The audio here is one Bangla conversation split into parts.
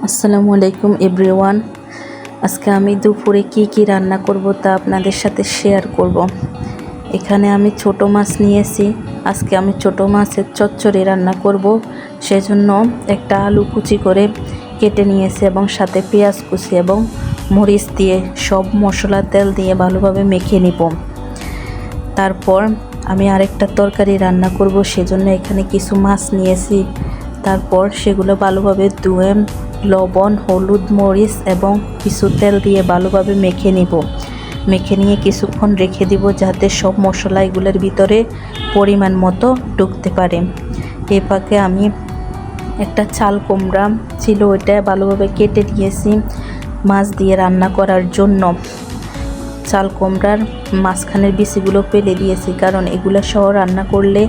আসসালামু আলাইকুম এভরিওয়ান। আজকে আমি দুপুরে কি রান্না করব তা আপনাদের সাথে শেয়ার করব। এখানে আমি ছোট মাছ নিয়েছি। আজকে আমি ছোট মাছের চচ্চড়ি রান্না করব। সেজন্য একটা আলু কুচি করে কেটে নিয়েছি এবং সাথে পেঁয়াজ কুচি এবং মরিচ দিয়ে সব মশলা তেল দিয়ে ভালোভাবে মেখে নিব। তারপর আমি আরেকটা তরকারি রান্না করব, সেজন্য এখানে কিছু মাছ নিয়েছি। তারপর সেগুলো ভালোভাবে ধুয়ে লবণ, হলুদ, মরিচ এবং কিছু তেল দিয়ে ভালোভাবে মেখে নিব। মেখে নিয়ে কিছুক্ষণ রেখে দিব যাতে সব মশলা এগুলোর ভিতরে পরিমাণ মতো ঢুকতে পারে। এই ফাঁকে আমি একটা চাল কুমড়া ছিল, ওইটা ভালোভাবে কেটে নিয়েছি মাছ দিয়ে রান্না করার জন্য। চাল কুমড়ার মাঝখানের বিচিগুলো ফেলে দিয়েছি, কারণ এগুলো সহ রান্না করলে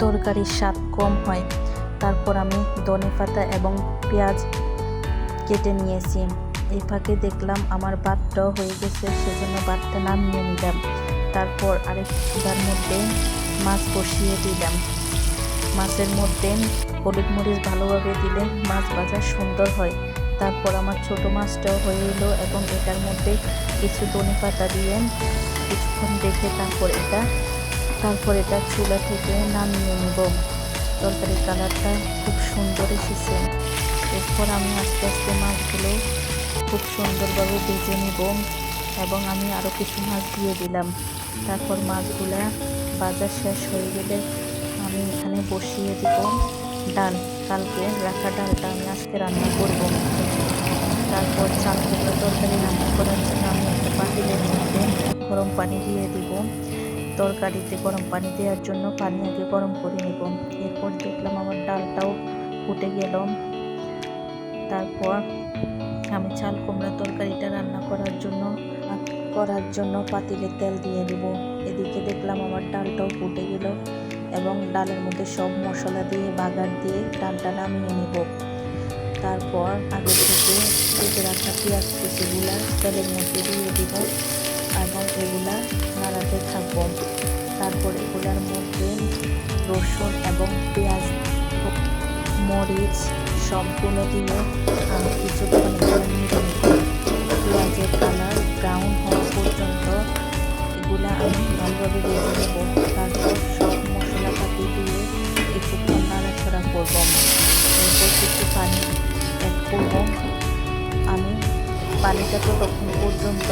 তরকারির স্বাদ কম হয়। তারপর আমি ধনেপাতা এবং পেঁয়াজ কেটে নিয়েছি। এই ফাঁকে দেখলাম আমার ভাতটাও হয়ে গেছে, সেজন্য ভাতটা নামিয়ে নিলাম। তারপর আরেকটার মধ্যে মাছ বসিয়ে দিলাম। মাছের মধ্যে হলুদ মরিচ ভালোভাবে দিলে মাছ ভাজা সুন্দর হয়। তারপর আমার ছোট মাছটাও হয়ে এলো এবং এটার মধ্যে কিছু ধনেপাতা দিয়ে কিছুক্ষণ রেখে তারপর এটা চুলা থেকে নামিয়ে নেব। তরকারির কালারটা খুব সুন্দর এসেছে। এরপর আমি আস্তে আস্তে মাছগুলো খুব সুন্দরভাবে ভেজে নেব এবং আমি আরও কিছু মাছ দিয়ে দিলাম। তারপর মাছগুলা ভাজা শেষ হয়ে গেলে আমি এখানে বসিয়ে দিব ডাল। কালকে রাখা ডালটা আমি আজকে রান্না করব। তারপর চাল কুমড়া তরকারি রান্না করার জন্য আমি একটা পাতিলের মধ্যে গরম পানি দিয়ে দিব। তরকারিতে গরম পানি দেওয়ার জন্য পানি আগে গরম করে নেব। এরপর দেখলাম আমার ডালটাও ফুটে গেল। তারপর আমি চাল কুমড়া তরকারিটা রান্না করার জন্য পাতিলে তেল দিয়ে দেব। এদিকে দেখলাম আমার ডালটাও ফুটে গেল এবং ডালের মধ্যে সব মশলা দিয়ে বাগার দিয়ে ডালটা নামিয়ে নেব। তারপর আগে থেকে কেটে রাখা পেঁয়াজ কুচিগুলা তেলের মধ্যে দিয়ে দেব এবং এগুলা নাড়াতে থাকবো। তারপর এগুলার মধ্যে রসুন এবং পেঁয়াজ, মরিচ সবগুলো দিয়ে আমি কিছুক্ষণ নেড়ে নেব। পেঁয়াজের কালার ব্রাউন হওয়া পর্যন্ত এগুলা আমি ভালোভাবে ভেজে নেব। তারপর সব মশলাপাতি দিয়ে কিছুক্ষণ নাড়াচাড়া করব। এরপর কিছু পানি অ্যাড করব। আমি পানিটা ততক্ষণ পর্যন্ত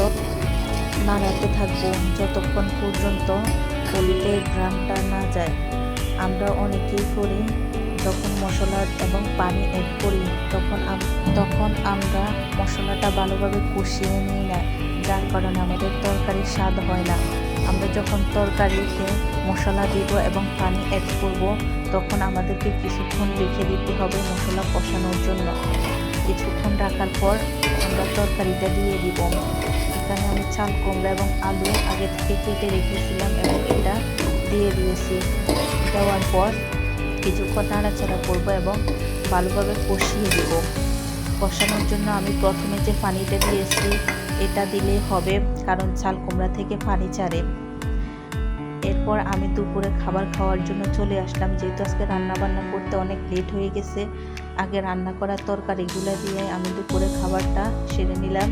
নাড়াতে থাকবো যতক্ষণ পর্যন্ত হলুদের ঘ্রাণটা না যায়। আমরা অনেকেই করি যখন মশলা এবং পানি অ্যাড করি তখন আমরা মশলাটা ভালোভাবে কষিয়ে নিই না, যার কারণে আমাদের তরকারির স্বাদ হয় না। আমরা যখন তরকারিতে মশলা দিব এবং পানি অ্যাড করব তখন আমাদেরকে কিছুক্ষণ রেখে দিতে হবে মশলা কষানোর জন্য। কিছুক্ষণ রাখার পর আমরা তরকারিটা দিয়ে দিব। এখানে আমি চাল কুমড়া এবং আলু আগে থেকে কেটে রেখেছিলাম এবং এটা দিয়ে দিয়েছি। দেওয়ার পর কিছুক্ষণ নাড়াচাড়া করবো এবং ভালোভাবে কষিয়ে দিব। কষানোর জন্য আমি প্রথমে যে পানিটা দিয়েছি এটা দিলেই হবে, কারণ চাল কুমড়া থেকে পানি ছাড়ে। এরপর আমি দুপুরে খাবার খাওয়ার জন্য চলে আসলাম, যেহেতু আজকে রান্না বান্না করতে অনেক লেট হয়ে গেছে। আগে রান্না করা তরকারিগুলো দিয়ে আমি দুপুরে খাবারটা সেরে নিলাম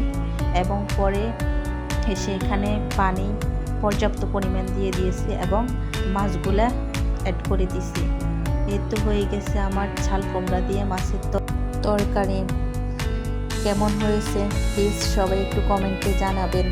এবং পরে এসে এখানে পানি পর্যাপ্ত পরিমাণ দিয়ে দিয়েছি এবং মাছগুলা অ্যাড করে দিছি। এই তো হয়ে গেছে আমার চাল কুমড়া দিয়ে মাছের তরকারি। কেমন হয়েছে প্লিজ সবাই একটু কমেন্টে জানাবেন।